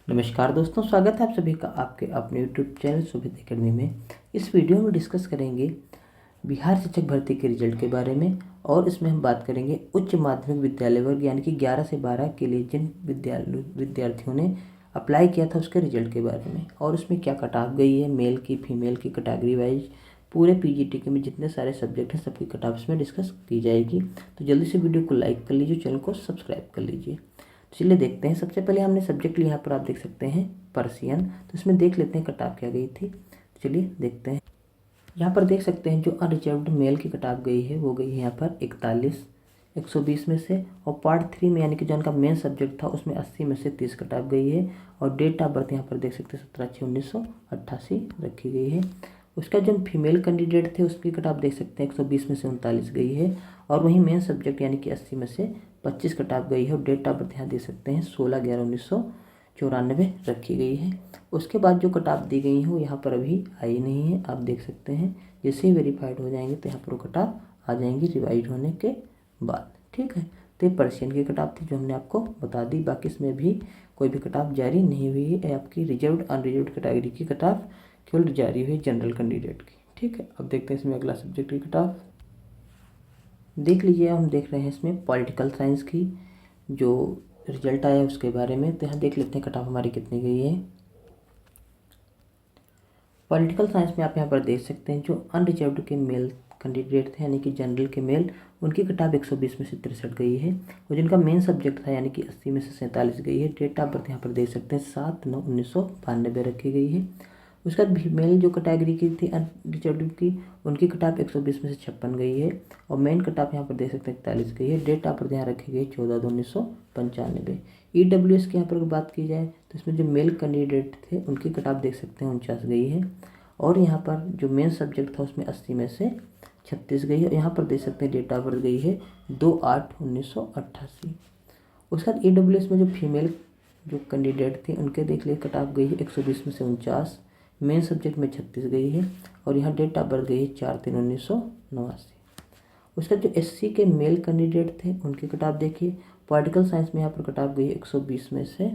नमस्कार दोस्तों, स्वागत है आप सभी का आपके अपने यूट्यूब चैनल सुभित एकेडमी में। इस वीडियो में डिस्कस करेंगे बिहार शिक्षक भर्ती के रिजल्ट के बारे में और इसमें हम बात करेंगे उच्च माध्यमिक विद्यालय वर्ग यानी कि 11 से 12 के लिए जिन विद्यार्थियों ने अप्लाई किया था उसके रिजल्ट के बारे में और उसमें क्या कट ऑफ गई है, मेल की फीमेल की कैटेगरी वाइज पूरे पीजीटी के में जितने सारे सब्जेक्ट हैं सबकी कट ऑफ इसमें डिस्कस की जाएगी। तो जल्दी से वीडियो को लाइक कर लीजिए, चैनल को सब्सक्राइब कर लीजिए। चलिए देखते हैं। सबसे पहले हमने सब्जेक्ट लिया, यहाँ पर आप देख सकते हैं पर्सियन। तो इसमें देख लेते हैं कट ऑफ क्या गई थी। चलिए देखते हैं। यहाँ पर देख सकते हैं जो अनरिजर्व्ड मेल की कट ऑफ गई है वो गई है यहाँ पर 41 120 में से, और पार्ट 3 में यानी कि जो उनका मेन सब्जेक्ट था उसमें 80 में से 30 कट ऑफ गई है। और डेट ऑफ बर्थ यहाँ पर देख सकते हैं 17/6/1988 रखी गई है। उसका जो फीमेल कैंडिडेट थे उसकी कट ऑफ देख सकते हैं 120 में से 39 गई है। और वहीं मेन सब्जेक्ट यानी कि 80 में से 25 कट ऑफ गई है। और डेट ऑफ बर्थ यहाँ देख सकते हैं 16/11/1994 रखी गई है। उसके बाद जो कट ऑफ दी गई है वो यहाँ पर अभी आई नहीं है, आप देख सकते हैं। जैसे ही वेरीफाइड हो जाएंगे तो यहाँ पर कट ऑफ आ जाएंगी रिवाइज होने के बाद। ठीक है, तो ये पर्सियन की कट ऑफ थी जो हमने आपको बता दी। बाकी इसमें भी कोई भी कट ऑफ जारी नहीं हुई है। आपकी रिजर्व्ड अनरिजर्व्ड कैटेगरी की कट ऑफ केवल जारी हुई जनरल कैंडिडेट की। ठीक है, अब देखते हैं इसमें अगला सब्जेक्ट की कट ऑफ देख लीजिए। हम देख रहे हैं इसमें पॉलिटिकल साइंस की जो रिजल्ट आया उसके बारे में। तो यहाँ देख लेते हैं कट ऑफ हमारी कितनी गई है। पॉलिटिकल साइंस में आप यहाँ पर देख सकते हैं जो अनरिजर्व्ड के मेल कैंडिडेट थे यानी कि जनरल के मेल, उनकी कट ऑफ 120 में से 63 गई है। और जिनका मेन सब्जेक्ट था यानी कि 80 में से 47 गई है। डेट ऑफ बर्थ यहाँ पर देख सकते हैं 7/9/1992 रखी गई है। उसके बाद फीमेल जो कैटेगरी की थी अनरिजर्व्ड की, उनकी कट ऑफ 120 में से 56 गई है। और मेन कट ऑफ यहाँ पर देख सकते हैं 41 गई है। डेट ऑफ बर्थ यहाँ रखी गई 14/2/1995। ईडब्ल्यूएस की यहाँ पर बात की जाए तो इसमें जो मेल कैंडिडेट थे उनकी कट ऑफ देख सकते हैं 49 गई है। और यहाँ पर जो मेन सब्जेक्ट था उसमें 80 में से 36 गई है। और यहाँ पर देख सकते हैं डेट ऑफ बर्थ गई है 2/8/1988। उसके बाद ईडब्ल्यूएस में जो फीमेल जो कैंडिडेट थे उनके देख लिए कट ऑफ गई है 120 में से 49, मेन सब्जेक्ट में 36 गई है। और यहाँ डेट ऑफ बर्थ गई है 4/3/1989। उसका जो एससी के मेल कैंडिडेट थे उनकी कट ऑफ देखिए। पॉलिटिकल साइंस में यहाँ पर कट ऑफ गई है 120 में से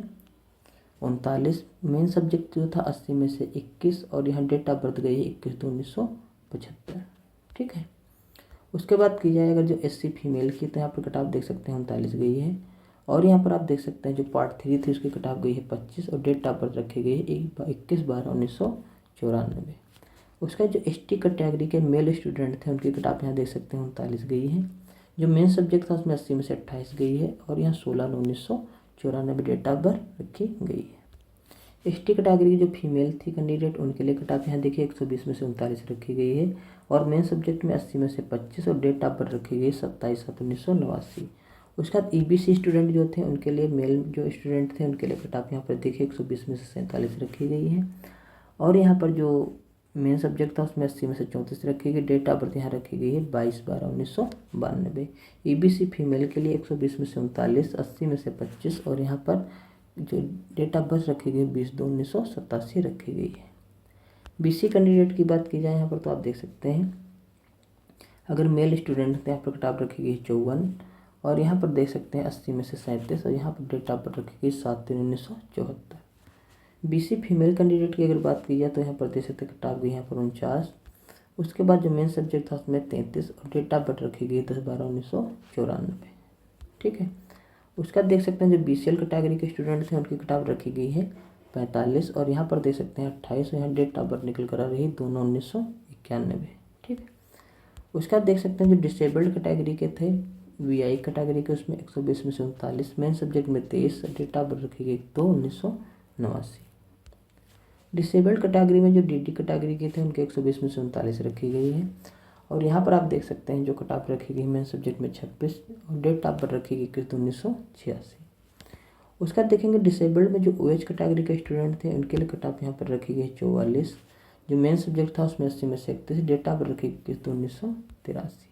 39, मेन सब्जेक्ट जो था 80 में से 21। और यहाँ डेट ऑफ बर्थ गई है 21/2/1975। ठीक है, उसके बाद की जाए अगर जो एससी फीमेल की तो यहाँ पर कट ऑफ देख सकते हैं 39 गई है। और यहाँ पर आप देख सकते हैं जो पार्ट 3 थी उसकी कट ऑफ गई है 25। और डेट ऑफ बर्थ रखी गई है 21/12/1994। उसका जो एसटी कैटेगरी के मेल स्टूडेंट थे उनकी कट ऑफ यहाँ देख सकते हैं 39 गई है। जो मेन सब्जेक्ट था उसमें 80 में से 28 गई है। और यहाँ 16/9/1994 डेट ऑफ बर्थ रखी गई है। एसटी कैटेगरी की जो फीमेल थी कैंडिडेट उनके लिए कट ऑफ यहाँ देखिए 120 में से 39 रखी गई है। और मेन सब्जेक्ट में 80 में से 25। और डेट ऑफ बर्थ रखी गई 27/7/1989। उसके बाद ईबीसी स्टूडेंट जो थे उनके लिए मेल जो स्टूडेंट थे उनके लिए कट ऑफ यहाँ पर देखिए 120 में से 47 रखी गई है। और यहाँ पर जो मेन सब्जेक्ट था उसमें 80 में से 34 रखी गई। डेट ऑफ बर्थ यहाँ रखी गई है 22/12/1992। ईबीसी फीमेल के लिए 120 में से 39, 80 में से 25। और यहाँ पर जो डेट ऑफ बर्थ रखी गई 20/2/1987 रखी गई है। बीसी कैंडिडेट की बात की जाए यहाँ पर तो आप देख सकते हैं अगर मेल स्टूडेंट थे यहाँ पर कट ऑफ रखी गई 54। और यहाँ पर देख सकते हैं 80 में से 37। और यहाँ पर डेट ऑफ बर्थ रखी गई 7/3/1974। बीसी फीमेल कैंडिडेट की अगर बात की जाए तो यहाँ पर देख सकते हैं कट ऑफ गई यहाँ पर 49। उसके बाद जो मेन सब्जेक्ट था उसमें 33। और डेट ऑफ बर्थ रखी गई 10/12/1994। ठीक है, उसका देख सकते हैं जो बीसीएल कैटेगरी के स्टूडेंट थे उनकी कट ऑफ रखी गई है 45। और यहाँ पर देख सकते हैं 28। और यहाँ डेट ऑफ बर्थ निकल कर आ रही है 2/9/1991। ठीक है, उसके बाद देख सकते हैं जो डिसेबल्ड कैटेगरी के थे वीआई कैटेगरी के उसमें 120 में से 39, मेन सब्जेक्ट में 23। डेट ऑफ बर्थ रखी गई 2/1989। डिसेबल्ड कैटेगरी में जो डीडी कैटेगरी के थे उनके 120 में से 39 रखी गई है। और यहाँ पर आप देख सकते हैं जो कट ऑफ रखी गई मेन सब्जेक्ट में 26। और डेट ऑफ बर्थ रखी गई 21/1986। उसका देखेंगे डिसेबल्ड में जो ओएच कैटेगरी के स्टूडेंट थे उनके लिए कट ऑफ यहाँ पर रखी गई 44। जो मेन सब्जेक्ट था उसमें 80 में से 31। डेट ऑफ बर्थ रखी गई 21/1983।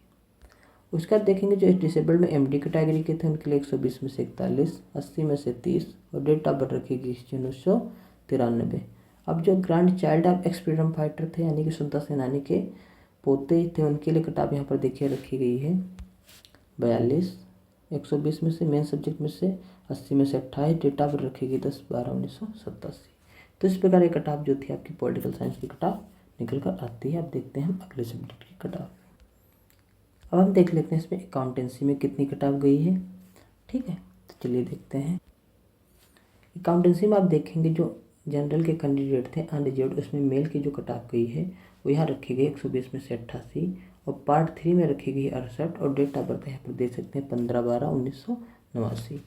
उसके बाद देखेंगे जो डिसेबल्ड में एमडी कैटेगरी के थे उनके लिए 120 में से 41, 80 में से 30। और डेट ऑफ बर्थ रखी गई 1993। अब जो grand child of x freedom fighter थे यानी कि स्वतंत्रता सेनानी के पोते थे उनके लिए कट ऑफ यहाँ पर देखिए रखी गई है 42, 120 में से, मेन सब्जेक्ट में से 80 में से 28, डेट ऑफ बर्थ रखेगी 10/12/1987। तो इस प्रकार ये कट ऑफ जो थी आपकी पॉलिटिकल साइंस की कट ऑफ निकल कर आती है। अब देखते हैं हम अगले सब्जेक्ट की कट ऑफ। अब हम देख लेते हैं इसमें अकाउंटेंसी में कितनी कट ऑफ गई है। ठीक है, तो चलिए देखते हैं। अकाउंटेंसी में आप देखेंगे जो जनरल के कैंडिडेट थे अनरिजर्व्ड, उसमें मेल की जो कट ऑफ गई है वो यहाँ रखी गई 120 में से 88, और पार्ट 3 में रखी गई 68, और डेट ऑफ बर्थ यहाँ पर दे सकते हैं 15/12/1989।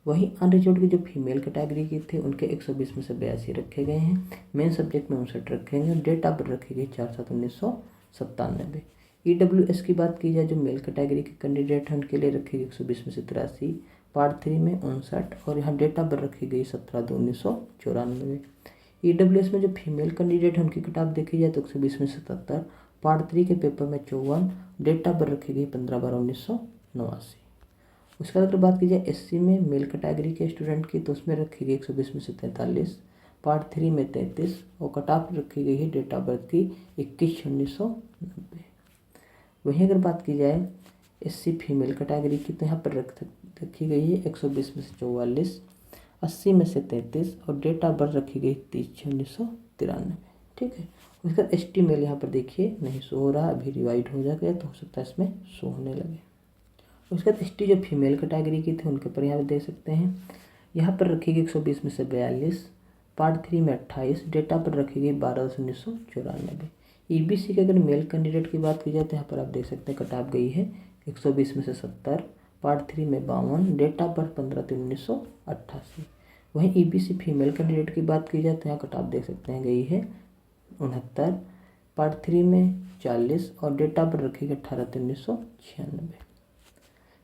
वहीं अनरिजर्व्ड की जो फीमेल कैटेगरी की थे उनके 120 में से 82 रखे गए हैं। मेन सब्जेक्ट में 59 रखे गए, और डेट ऑफ बर्थ रखी गई 4/7/1997। EWS की बात की जाए जो मेल कैटेगरी के कैंडिडेट हैं उनके लिए रखी गई 120 में से 83, पार्ट 3 में 59, और यहाँ डेट ऑफ बर्थ रखी गई 17/2/1994। EWS में जो फीमेल कैंडिडेट हैं उनकी कट ऑफ देखी जाए तो 120 में 77, पार्ट 3 के पेपर में 54, डेट ऑफ बर्थ रखी गई 15/12/1989। उसके बाद अगर बात की जाए SC में मेल कैटेगरी के स्टूडेंट की तो उसमें रखी गई 120 में से 43, पार्ट 3 में 33, और कट ऑफ रखी गई है डेट ऑफ बर्थ की 21/6/1990। वहीं अगर बात की जाए SC फीमेल कैटेगरी की तो यहाँ पर रखी गई है 120 में से 44, 80 में से 33, और डेट ऑफ बर्थ रखी गई 30/6/1993। ठीक है, उसके बाद ST मेल यहाँ पर देखिए नहीं शो हो रहा, अभी रिवाइड हो जाएगा तो हो सकता है इसमें शो होने लगे। उसके बाद ST जो फीमेल कैटेगरी की थी उनके पर यहाँ पर देख सकते हैं, यहाँ पर रखी गई 120 में से 42, पार्ट 3 में 28, डेट ऑफ बर्थ रखी गई 12/10/1994। EBC के अगर मेल कैंडिडेट की बात की जाए तो यहाँ पर आप देख सकते हैं कट ऑफ गई है 120 में से 70, पार्ट 3 में 52, डेट ऑफ बर्थ 15/3/1988। वहीं EBC फीमेल कैंडिडेट की बात की जाए तो यहाँ कट ऑफ देख सकते हैं गई है 69, पार्ट 3 में 40, और डेट ऑफ बर्थ रखी गई 18/3/1996।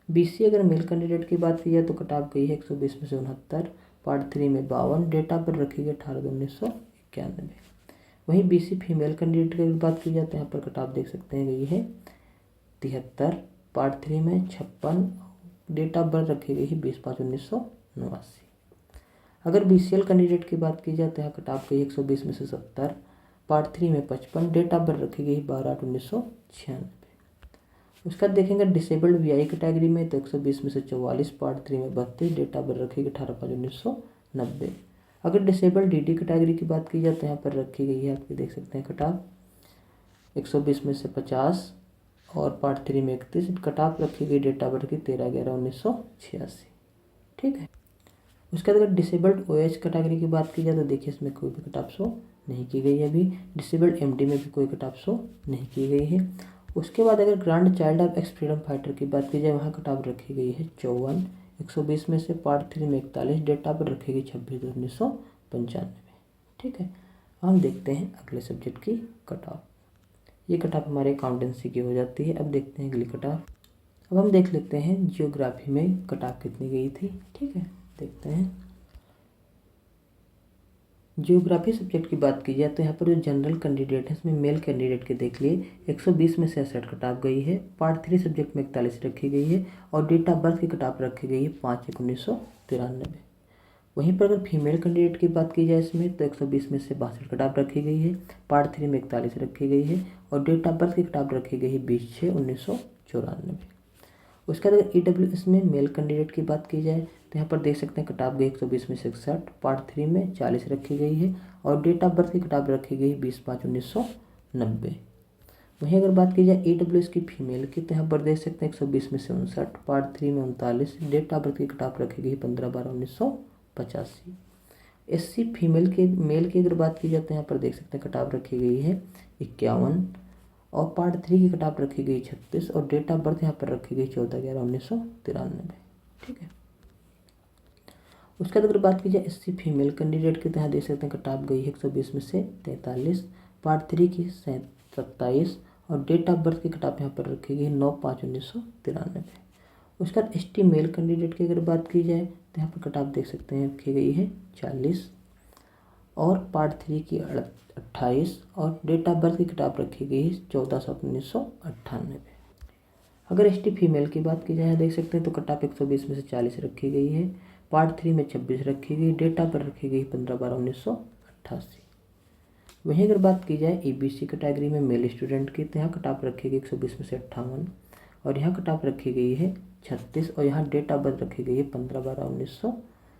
BC अगर मेल कैंडिडेट की बात की जाए तो कट ऑफ गई है 120 में से 69, पार्ट 3 में 52, डेट ऑफ बर्थ रखी गई 18/1991। वहीं BC फीमेल कैंडिडेट की बात की जाए तो यहाँ पर कट ऑफ देख सकते हैं गई है 73, पार्ट 3 में 56, डेट ऑफ बर्थ रखी गई है 20/5/1989। अगर BCL कैंडिडेट की बात की जाए तो यहाँ कट ऑफ गई 120 में से 70, पार्ट 3 में 55, डेट ऑफ बर्थ रखी गई 12/8/1996। उसके बाद देखेंगे डिसेबल्ड VI कैटेगरी में तो 120 में से 44, पार्ट 3 में 32, डेट ऑफ बर्थ रखी गई 18/5/1990। अगर डिसेबल्ड DD कैटेगरी की बात की जाए तो यहाँ पर रखी गई है आपके देख सकते हैं कट ऑफ 120 में से 50, और पार्ट 3 में 31, कट ऑफ रखी गई डेट ऑफ बर्थ की 13/11/1986। ठीक है, उसके बाद अगर डिसेबल्ड OH कैटेगरी की बात की जाए तो देखिए इसमें कोई भी कट ऑफ शो नहीं की गई है। अभी डिसेबल्ड MD में भी कोई कट ऑफ शो नहीं की गई है। उसके बाद अगर grand child of x freedom fighter की बात की जाए वहाँ कट ऑफ रखी गई है 54, 120 में से पार्ट 3 में 41, डेट ऑफ बर्थ रखी गई 26/2/1995। ठीक है, हम देखते हैं अगले सब्जेक्ट की कट ऑफ। ये कट ऑफ हमारे अकाउंटेंसी की हो जाती है। अब देखते हैं अगली कट ऑफ। अब हम देख लेते हैं जियोग्राफी में कट ऑफ कितनी गई थी। ठीक है, देखते हैं। जियोग्राफी सब्जेक्ट की बात की जाए तो यहाँ पर जो जनरल कैंडिडेट है इसमें मेल कैंडिडेट के देख लिए 120 में से 68 कट ऑफ गई है, पार्ट 3 सब्जेक्ट में 41 रखी गई है, और डेट ऑफ बर्थ की कट ऑफ रखी गई है 5/1/1993। वहीं पर अगर फीमेल कैंडिडेट की बात की जाए इसमें तो 120 में से 62 कट ऑफ रखी गई है, पार्ट 3 में 41 रखी गई है, और डेट ऑफ बर्थ की कट ऑफ रखी गई है 20/6/1994। उसके बाद अगर EWS में मेल कैंडिडेट की बात की जाए तो यहाँ पर देख सकते हैं कट ऑफ गई 120 में से 61, पार्ट 3 में 40 रखी गई है, और डेट ऑफ बर्थ की कट ऑफ रखी गई 20/5/1990। वहीं अगर बात की जाए EWS की फीमेल की तो यहाँ पर देख सकते हैं 120 में से 59, पार्ट 3 में 39, डेट ऑफ बर्थ की कट ऑफ रखी गई 15/12/1985। SC फीमेल के मेल की अगर बात की जाए तो यहाँ पर देख सकते हैं कट ऑफ रखी गई है 51, और पार्ट 3 की कट ऑफ रखी गई 36, और डेट ऑफ बर्थ यहाँ पर रखी गई 14/11/1993। ठीक है, उसके बाद अगर बात की जाए SC फीमेल कैंडिडेट की तो यहाँ देख सकते हैं कट ऑफ गई है 120 में से 43, पार्ट 3 की 27, और डेट ऑफ बर्थ की कट ऑफ यहाँ पर रखी गई 9/5/1993। उसके बाद ST मेल कैंडिडेट की अगर बात की जाए तो यहाँ पर कट ऑफ देख सकते हैं रखी गई है 40, और पार्ट 3 की 28, और डेट ऑफ बर्थ की कट ऑफ रखी गई है 14/7/1998। अगर ST फीमेल की बात की जाए देख सकते हैं तो कट ऑफ 120 में से 40 रखी गई है, पार्ट 3 में 26 रखी गई, डेट ऑफ बर्थ रखी गई 15/12/1988। वहीं अगर बात की जाए EBC कैटेगरी में मेल स्टूडेंट की तो यहाँ कट ऑफ रखी गई 120 में से 58, और यहाँ कट ऑफ रखी गई है 36, और यहाँ डेट ऑफ बर्थ रखी गई है 15/12/19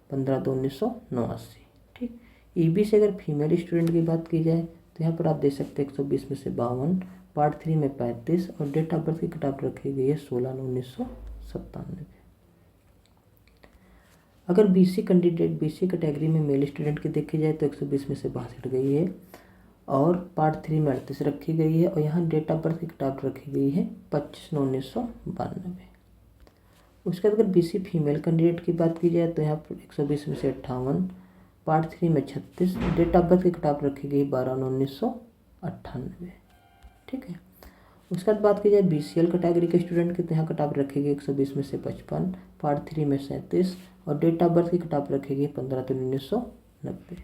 15/2/1989। ठीक। ईबी से अगर फीमेल स्टूडेंट की बात की जाए तो यहाँ पर आप देख सकते हैं 120 में से 52, पार्ट 3 में 35 और डेट ऑफ बर्थ की कटाप रखी गई है 16/9/1997। अगर बीसी कैंडिडेट बीसी कैटेगरी में मेल स्टूडेंट की देखी जाए तो 120 में से 62 गई है और पार्ट 3 में 38 रखी गई है और यहाँ डेट ऑफ बर्थ की कटाप रखी गई है 25/9/1992। उसके बाद अगर बीसी फीमेल कैंडिडेट की बात की जाए तो यहाँ पर 120 में से 58, पार्ट 3 में 36, डेट ऑफ बर्थ की कटाप रखी गई 12/9/1998। ठीक है। उसके बाद बात की जाए बीसीएल कैटेगरी के स्टूडेंट की तो यहाँ कटाप रखेगी 120 में से 55, पार्ट 3 में 37 और डेट ऑफ बर्थ की कटाप रखेगी 15/3/1990।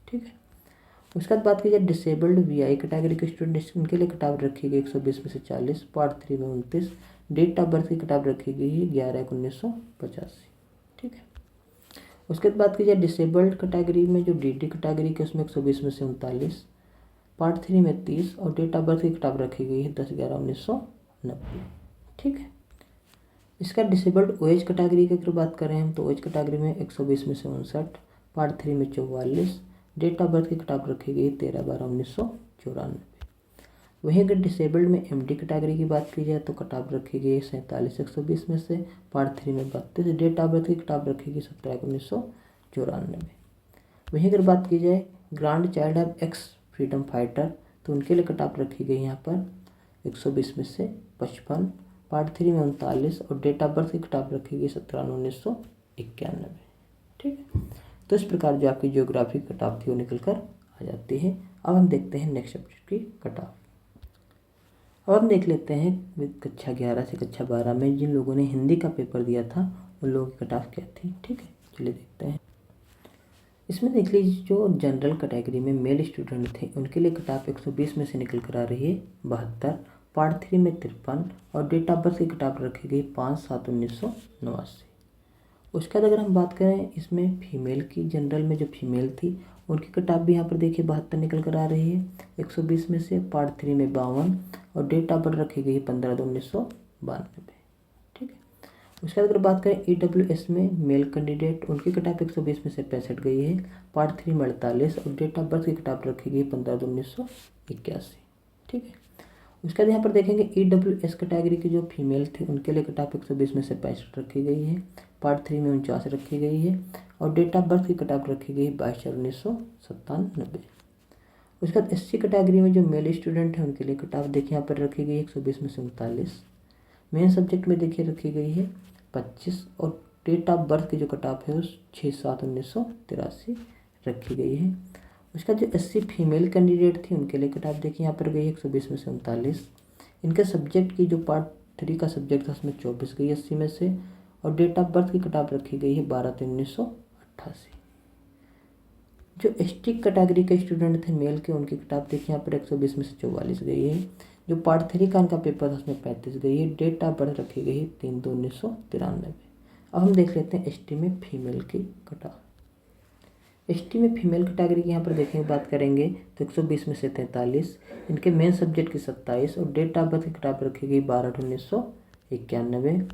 ठीक है। उसके बाद बात की जाए डिसेबल्ड वीआई कैटेगरी के स्टूडेंट, इनके लिए कटाप रखी गई 120 में से 40, पार्ट 3 में 29, डेट ऑफ बर्थ की कटाप रखी गई है 11/1/1985। ठीक है। उसके बाद बात की जाए डिसेबल्ड कैटेगरी में जो डीडी कैटेगरी के उसमें 120 में से 39, पार्ट 3 में 30 और डेट ऑफ बर्थ की कटाप रखी गई है 10/11/1990। ठीक है। इसका डिसेबल्ड ओएच कैटेगरी की अगर बात करें हम तो ओएच कैटेगरी में 120 में से 59, पार्ट 3 में 44, डेट ऑफ बर्थ की कटाप रखी गई 13/12/1994। वहीं अगर डिसेबल्ड में एमडी कैटेगरी की बात की जाए तो कटाप रखी गई 47 120 में से, पार्ट 3 में 32, डेट ऑफ बर्थ की कटाप रखी गई 17/1994। वहीं अगर बात की जाए grand child of x freedom fighter तो उनके लिए कटाप रखी गई यहाँ पर 120 में से 55, पार्ट 3 में 39 और डेट ऑफ बर्थ की कटाप रखी गई 17/1991। ठीक है। तो इस प्रकार जो आपकी ज्योग्राफी कटाप थी वो निकल कर आ जाती है। अब हम देखते हैं नेक्स्ट सब्जेक्ट की कटाप। अब हम देख लेते हैं कक्षा 11 से कक्षा 12 में जिन लोगों ने हिंदी का पेपर दिया था उन लोगों की कटाप क्या थी। ठीक है, चलिए देखते हैं। इसमें देख लीजिए जो जनरल कैटेगरी में मेल स्टूडेंट थे उनके लिए कटाप 120 में से निकल कर आ रही है 72, पार्ट 3 में 53 और डेट ऑफ बर्थ की कटाप रखी गई 5/7/1989। उसके बाद अगर हम बात करें इसमें फीमेल की, जनरल में जो फीमेल थी उनकी कटाप भी यहाँ पर देखिए 72 निकल कर आ रही है 120 में से, पार्ट 3 में 52 और डेट ऑफ बर्थ रखी गई 15/2/1992। ठीक है। उसके बाद अगर बात करें ईडब्ल्यूएस में मेल कैंडिडेट उनकी कटाप 120 में से 65 गई है, पार्ट 3 में 48 और डेट ऑफ बर्थ की कटाप रखी गई 15/2/1981। ठीक है। उसके बाद यहाँ पर देखेंगे ईडब्ल्यूएस कैटेगरी की जो फीमेल थी उनके लिए कटाप 120 में से 65 रखी गई है, पार्ट 3 में 49 रखी गई है और डेट ऑफ बर्थ की कटाप रखी गई 22/4/1997। उसके बाद एससी कैटेगरी में जो मेल स्टूडेंट हैं उनके लिए कटाप देखिए यहाँ पर रखी गई 120 में से 39, मेन सब्जेक्ट में देखिए रखी गई है 25 और डेट ऑफ बर्थ की जो कटाप है वो 6/7/1983 रखी गई है। उसका जो एससी फीमेल कैंडिडेट थी उनके लिए कटाप देखिए यहाँ पर गई 120 में से 39, इनके सब्जेक्ट की जो पार्ट 3 का सब्जेक्ट था उसमें 24 गई 80 में से और डेट ऑफ बर्थ की कटाप रखी गई है 12/3/1988। जो एसटी कैटेगरी के स्टूडेंट थे मेल के उनकी कटाप देखिए यहाँ पर 120 में से 44 गई है, जो पार्ट 3 का उनका पेपर था उसमें 35 गई है, डेट ऑफ बर्थ रखी गई है 3/2/1993। अब हम देख लेते हैं एसटी में फीमेल की कटाप। एसटी में फीमेल कैटेगरी की यहाँ पर देखेंगे बात करेंगे तो 120 में से 43, इनके मेन सब्जेक्ट की 27 और डेट ऑफ बर्थ की कटाप रखी गई 12/1991।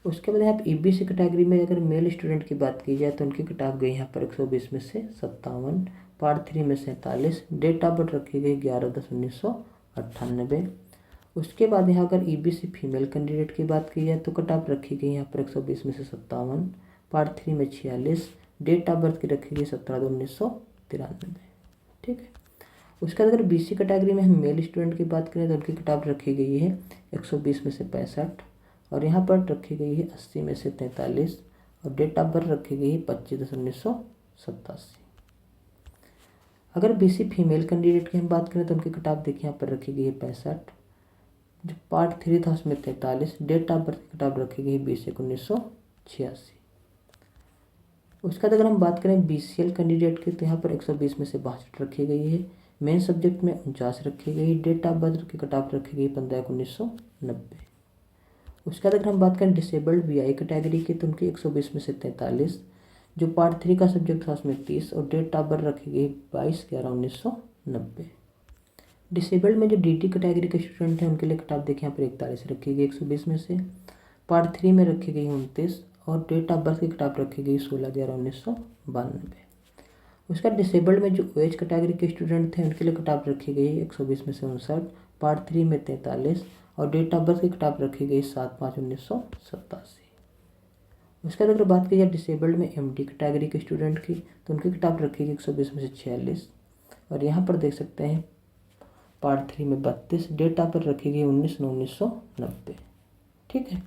उसके बाद यहाँ पर ईबीसी कैटेगरी में अगर मेल स्टूडेंट की बात की जाए तो उनकी कटाप गई यहाँ पर 120 में से 57, पार्ट 3 में 47, डेट ऑफ बर्थ रखी गई 11/10/1998। उसके बाद यहाँ अगर ईबीसी फीमेल कैंडिडेट की बात की जाए तो कटाप रखी गई यहाँ पर 120 में से 57, पार्ट 3 में 46, डेट ऑफ बर्थ की रखी गई 17/1993। ठीक है। उसके बाद अगर बीसी कैटेगरी में हम मेल स्टूडेंट की बात करें तो उनकी कटाप रखी गई है 120 में से 65 और यहाँ पर रखी गई है 80 में से 43 और डेट ऑफ बर्थ रखी गई है 25/10/1987। अगर बीसी फीमेल कैंडिडेट की हम बात करें तो उनकी कटाप देखिए यहाँ पर रखी गई है 65, जो पार्ट 3 था उसमें 43, डेट ऑफ बर्थ की कटाप रखी गई है 20/1/1986। उसके बाद अगर हम बात करें बीसीएल कैंडिडेट की तो यहाँ पर 120 में से 62 रखी गई है, मेन सब्जेक्ट में 49 रखी गई, डेट ऑफ बर्थ की कटाप रखी गई 15/1/1990। उसके बाद अगर हम बात करें डिसेबल्ड वीआई कैटेगरी की तो उनकी 120 में से 43, जो पार्ट 3 का सब्जेक्ट था उसमें 30 और डेट ऑफ बर्थ रखी गई 22/11/1990। डिसेबल्ड में जो डीटी कैटेगरी के स्टूडेंट हैं उनके लिए कटाप देखिए यहाँ पर 41 रखी गई 120 में से, पार्ट 3 में रखी गई 29 और डेट ऑफ बर्थ की किताब रखी गई 16/11/1992। उसका डिसेबल्ड में जो OH कैटेगरी के स्टूडेंट थे उनके लिए किताब रखी गई 120 में से 59, पार्ट 3 में 43 और डेट ऑफ बर्थ की किताब रखी गई 7/5/1987। उसके बाद अगर बात की जाए डिसेबल्ड में MD कैटेगरी के स्टूडेंट की तो उनकी किताब रखी गई 120 में से 46 और यहाँ पर देख सकते हैं पार्ट 3 में 32, डेट ऑफ बर्थ रखी गई 19/9/1990। ठीक है।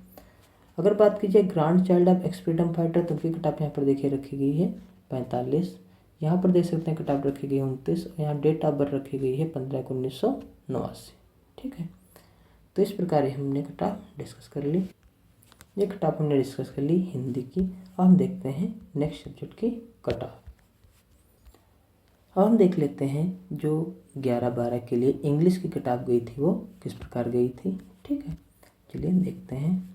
अगर बात की जाए grand child of x freedom fighter तो उनकी किताब यहाँ पर देखिए रखी गई है 45, यहाँ पर देख सकते हैं किताब रखी गई 29 और यहाँ डेट ऑफ बर्थ रखी गई है 15/1/1989। ठीक है। तो इस प्रकार हमने किताब डिस्कस कर ली। ये किताब हमने डिस्कस कर ली हिंदी की। अब हम देखते हैं नेक्स्ट सब्जेक्ट की किताब। अब हम देख लेते हैं जो 11-12 के लिए इंग्लिश की किताब गई थी वो किस प्रकार गई थी। ठीक है, चलिए हम देखते हैं।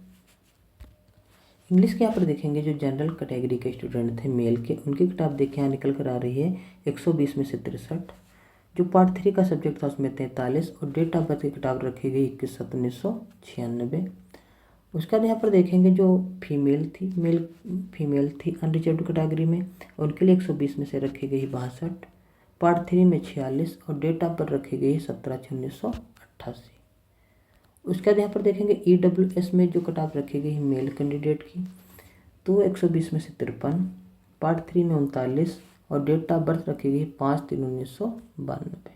इंग्लिश के यहाँ पर देखेंगे जो जनरल कैटेगरी के स्टूडेंट थे मेल के, उनकी किताब देखिए यहाँ निकल कर आ रही है 120 में से 63। जो पार्ट 3 का सब्जेक्ट था उसमें 43 और डेट ऑफ बर्थ की किताब रखी गई 21/7/1996। उसके बाद यहाँ पर देखेंगे जो फीमेल थी अनरिजर्व्ड कैटेगरी में, उनके लिए 120 में से रखी गई 62, पार्ट 3 में 46 और डेट ऑफ बर्थ रखी गई 17/6/1988। उसके बाद यहाँ पर देखेंगे EWS में जो किताब रखी गई मेल कैंडिडेट की तो 120 में से 53, पार्ट 3 में 39 और डेट ऑफ बर्थ रखी गई 5/3/1992।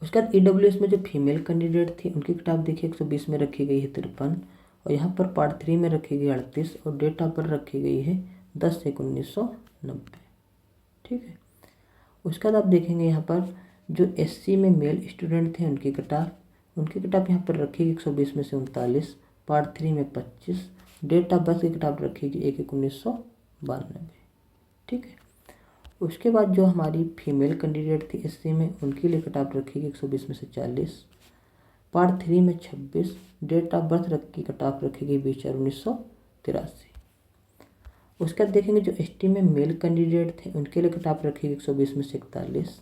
उसके बाद EWS में जो फीमेल कैंडिडेट थी उनकी किताब देखिए 120 में रखी गई है 53 और यहाँ पर पार्ट 3 में रखी गई 38 और डेट ऑफ बर्थ रखी गई है 10/1/1990। ठीक है। उसके बाद आप देखेंगे यहाँ पर जो SC में मेल स्टूडेंट थे उनकी किताब यहाँ पर रखी गई 120 में से 39, पार्ट 3 में 25, डेट ऑफ बर्थ की किताब रखी गई 1/1/1992। ठीक है। उसके बाद जो हमारी फीमेल कैंडिडेट थी SC में उनके लिए किताब रखी गई 120 में से 40, पार्ट 3 में 26, डेट ऑफ बर्थ की किताब रखी गई 20/4/1983। उसके बाद देखेंगे जो ST में मेल कैंडिडेट थे उनके लिए किताब रखी गई 120 में से 41,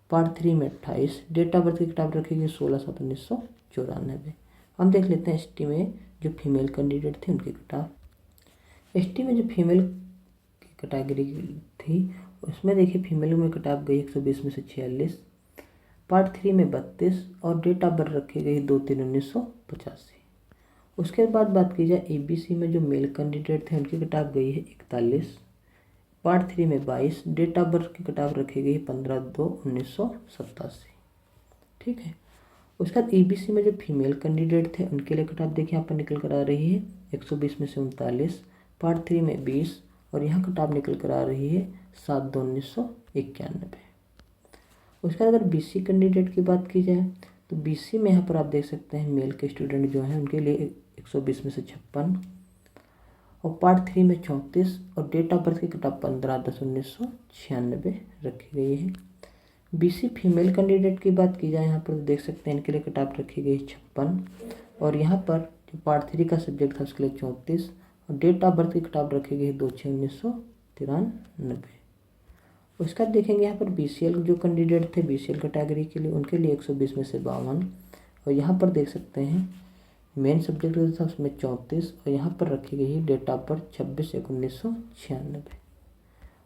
पार्ट 3 में 28, डेट ऑफ बर्थ की किताब रखी गई 16/7/1994। हम देख लेते हैं ST में जो फीमेल कैंडिडेट थे उनकी किताब। ST में जो फीमेल की कैटेगरी थी उसमें देखिए फीमेल में किताब गई 120 में से 46, पार्ट 3 में 32 और डेट ऑफ बर्थ रखी गई 2/3/1985। उसके बाद बात की जाए ABC में जो मेल कैंडिडेट थे उनकी किताब गई है 41, पार्ट 3 में 22, डेट ऑफ बर्थ की किताब रखी गई 15/2/1987। ठीक है। उसके बाद EBC में जो फीमेल कैंडिडेट थे उनके लिए किताब देखिए यहाँ पर निकल कर आ रही है 120 में से 39, पार्ट 3 में 20 और यहाँ किताब निकल कर आ रही है 7/2/1991। उसके बाद अगर BC कैंडिडेट की बात की जाए तो BC में यहाँ पर आप देख सकते हैं मेल के स्टूडेंट जो हैं उनके लिए 120 में से 56 और पार्ट 3 में 34 और डेट ऑफ बर्थ की किताब 15/10/1996 रखी गई है। BC फीमेल कैंडिडेट की बात की जाए यहाँ पर देख सकते हैं इनके लिए किताब रखी गई 56 और यहाँ पर जो पार्ट 3 का सब्जेक्ट था उसके लिए 34 और डेट ऑफ बर्थ की किताब रखी गई 2/6/1993। उसके बाद देखेंगे यहाँ पर BCL जो कैंडिडेट थे BCL कैटेगरी के लिए उनके लिए 120 में से 52 और यहाँ पर देख सकते हैं मेन सब्जेक्ट जो था उसमें 34 और यहाँ पर रखी गई है डेट ऑफ बर्थ 26/1/1996।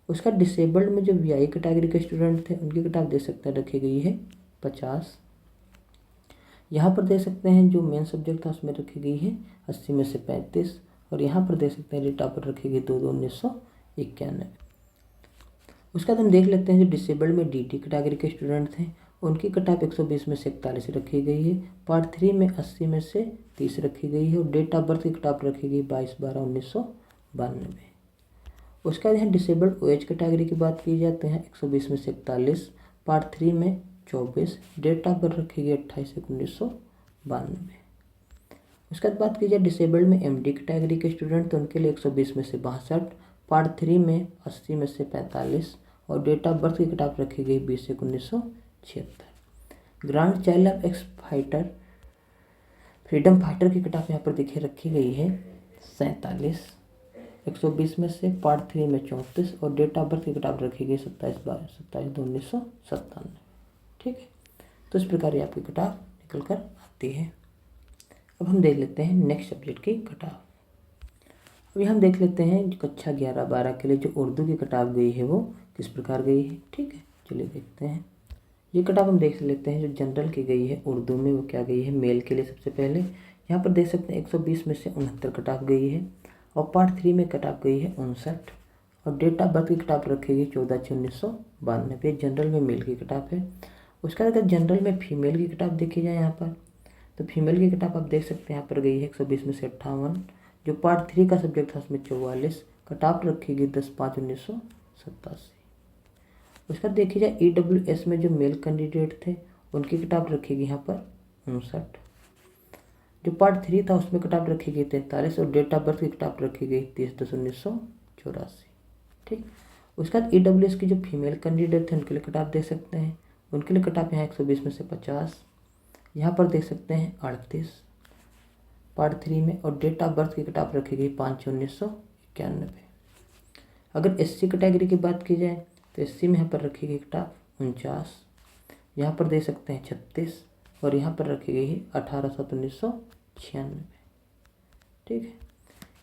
उसका डिसेबल्ड में जो VI कैटेगरी के स्टूडेंट थे उनकी किताब देख सकते हैं रखी गई है 50। यहाँ पर देख सकते हैं जो मेन सब्जेक्ट था उसमें रखी गई है 80 में से 35 और यहाँ पर देख सकते हैं डेट ऑफ बर्थ रखी गई 2/2/1991। उसके बाद हम देख लेते हैं जो डिसेबल्ड में DT कैटेगरी के स्टूडेंट थे उनकी किताब 120 में से 41 रखी गई है, पार्ट 3 में 80 में से 30 रखी गई है और डेट ऑफ बर्थ की किताब रखी गई 22/12/1992। उसके बाद यहाँ डिसेबल्ड OH कैटेगरी की बात की जाए तो यहाँ 120 में से 41, पार्ट 3 में 24, डेट ऑफ बर्थ रखी गई 28/1992। उसके बाद बात की जाए डिसेबल्ड में MD कैटेगरी के स्टूडेंट तो उनके लिए 120 में से 62, पार्ट 3 में 80 में से 45 और डेट ऑफ बर्थ की किताब रखी गई 20/1/1976। Grand child of x fighter freedom fighter की किताब यहाँ पर देखिए रखी गई है 47, 120 में से पार्ट 3 में 34 और डेट ऑफ बर्थ की किताब रखी गई 27/2/1997। ठीक है। तो इस प्रकार ये आपकी किताब निकल कर आती है। अब हम देख लेते हैं नेक्स्ट सब्जेक्ट की किताब। अभी हम देख लेते हैं जो कक्षा 11-12 के लिए जो उर्दू की किताब गई है वो किस प्रकार गई है। ठीक है, चलिए देखते हैं। ये किताब हम देख लेते हैं जो जनरल की गई है उर्दू में, वो क्या गई है मेल के लिए। सबसे पहले यहाँ पर देख सकते हैं 120 में से 69 किताब गई है, और पार्ट 3 में किताब गई है 59, और डेट ऑफ बर्थ की किताब रखेगी 14/6/1992। जनरल में मेल की किताब है। उसके बाद अगर जनरल में फीमेल की किताब देखी जाए यहाँ पर, तो फीमेल की किताब आप देख सकते हैं यहाँ पर गई है 120 में से 58। जो पार्ट 3 का सब्जेक्ट था उसमें 44, किताब रखेगी 10/5/1987। उसका देखी जाए EWS में जो मेल कैंडिडेट थे उनकी किताब रखेगी यहाँ पर 59। जो पार्ट 3 था उसमें किताब रखी गई 43, और डेट ऑफ बर्थ की किताब रखी गई 30/10/1984। ठीक, उसके बाद EWS की जो फीमेल कैंडिडेट थे उनके लिए किताब देख सकते हैं। उनके लिए किताब यहाँ 120 में से 50, यहाँ पर देख सकते हैं 38 पार्ट 3 में, और डेट ऑफ बर्थ की किताब रखी गई 5/1991। अगर SC कैटेगरी की बात की जाए तो SC में यहाँ पर रखी गई किताब 49, यहाँ पर देख सकते हैं 36, और यहाँ पर रखी गई है 18/7/1996। ठीक है,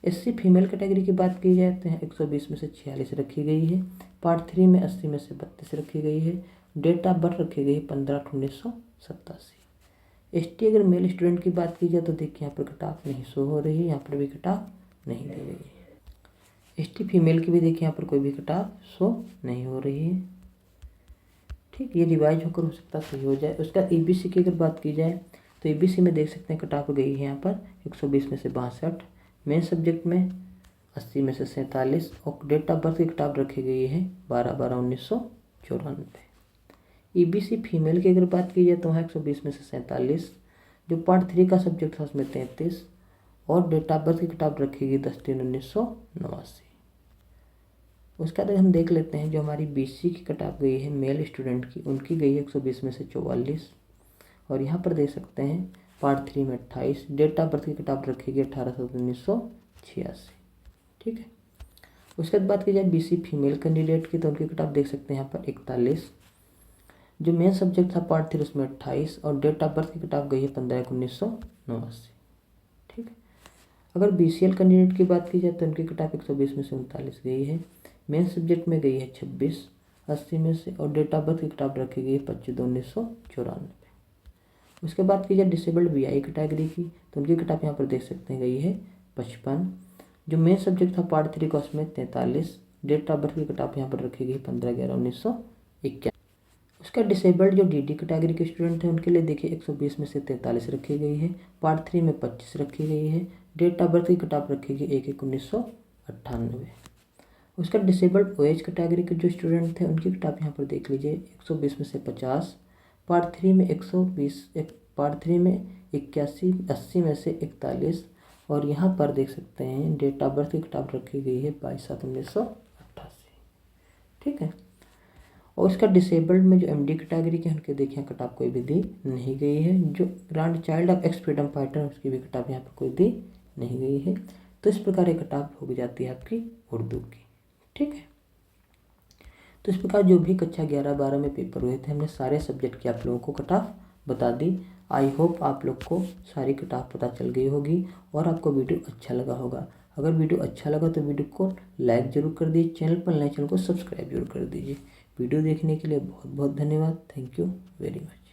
SC फीमेल कैटेगरी की बात की जाए तो यहाँ 120 में से 46 रखी गई है। पार्ट 3 में 80 में से 32 रखी गई है। डेट ऑफ बर्थ रखी गई है 15/8/1987। ST अगर मेल स्टूडेंट की बात की जाए तो देखिए यहाँ पर किताब नहीं शो हो रही है, यहाँ पर भी किताब नहीं दी गई है। ST फीमेल की भी देखिए यहाँ पर कोई भी किताब शो नहीं हो रही है। ठीक, ये रिवाइज होकर हो सकता है सही हो जाए। उसका EBC की अगर बात की जाए तो EBC में देख सकते हैं किताब गई है यहाँ पर 120 में से 62, मेन सब्जेक्ट में 80 में से 47, और डेट ऑफ बर्थ की किताब रखी गई है 12/12/1994। EBC फीमेल की अगर बात की जाए तो वहाँ 120 में से 47, जो पार्ट 3 का सब्जेक्ट था उसमें 33, और डेट ऑफ बर्थ की किताब रखी गई 10/3/1989। उसके बाद हम देख लेते हैं जो हमारी BC की किताब गई है मेल स्टूडेंट की, उनकी गई है 120 में से 44, और यहाँ पर देख सकते हैं पार्ट 3 में 28, डेट ऑफ बर्थ की किताब रखी गई 18/7/1986। ठीक है, उसके बाद बात की जाए BC फीमेल कैंडिडेट की तो उनकी किताब देख सकते हैं यहाँ पर 41, जो मेन सब्जेक्ट था पार्ट 3 उसमें 28, और डेट ऑफ बर्थ की किताब गई है 15/1/1989। ठीक है, अगर BCL कैंडिडेट की बात की जाए तो उनकी किताब 120 में से 39 गई है, मेन सब्जेक्ट में गई है 26 80 में से, और डेट ऑफ बर्थ की किताब रखी गई है 25/2/1994। उसके बाद की जाए डिसेबल्ड VI कैटेगरी की तो उनकी किताब यहाँ पर देख सकते हैं गई है 55, जो मेन सब्जेक्ट था पार्ट 3 का उसमें 43, डेट ऑफ बर्थ की किताब यहाँ पर रखी गई 15/11/1991। उसका डिसेबल्ड जो DD कैटेगरी के स्टूडेंट हैं उनके लिए देखिए 120 में से 43 रखी गई है, पार्ट 3 में 25 रखी गई है, डेट ऑफ बर्थ की किताब रखी गई 1/1/1998। उसका डिसेबल्ड OH कैटेगरी के जो स्टूडेंट थे उनकी किताब यहाँ पर देख लीजिए 120 में से 50, पार्ट 3 में 120, पार्ट 3 में 81, 80 में से 41, और यहाँ पर देख सकते हैं डेट ऑफ बर्थ की किताब रखी गई है 22/7/1988। ठीक है, और उसका डिसेबल्ड में जो MD कैटेगरी के उनके देखिए किताब कोई भी दी नहीं गई है। जो grand child of x freedom fighter उसकी भी किताब यहाँ पर कोई दी नहीं गई है। तो इस प्रकार एक किताब हो जाती है आपकी उर्दू की। ठीक है, तो इस प्रकार जो भी कक्षा 11-12 में पेपर हुए थे हमने सारे सब्जेक्ट की आप लोगों को किताब बता दी। आई होप आप लोग को सारी किताब पता चल गई होगी और आपको वीडियो अच्छा लगा होगा। अगर वीडियो अच्छा लगा तो वीडियो को लाइक ज़रूर कर दीजिए, चैनल पर नए चैनल को सब्सक्राइब जरूर कर दीजिए। वीडियो देखने के लिए बहुत बहुत धन्यवाद। Thank you very much.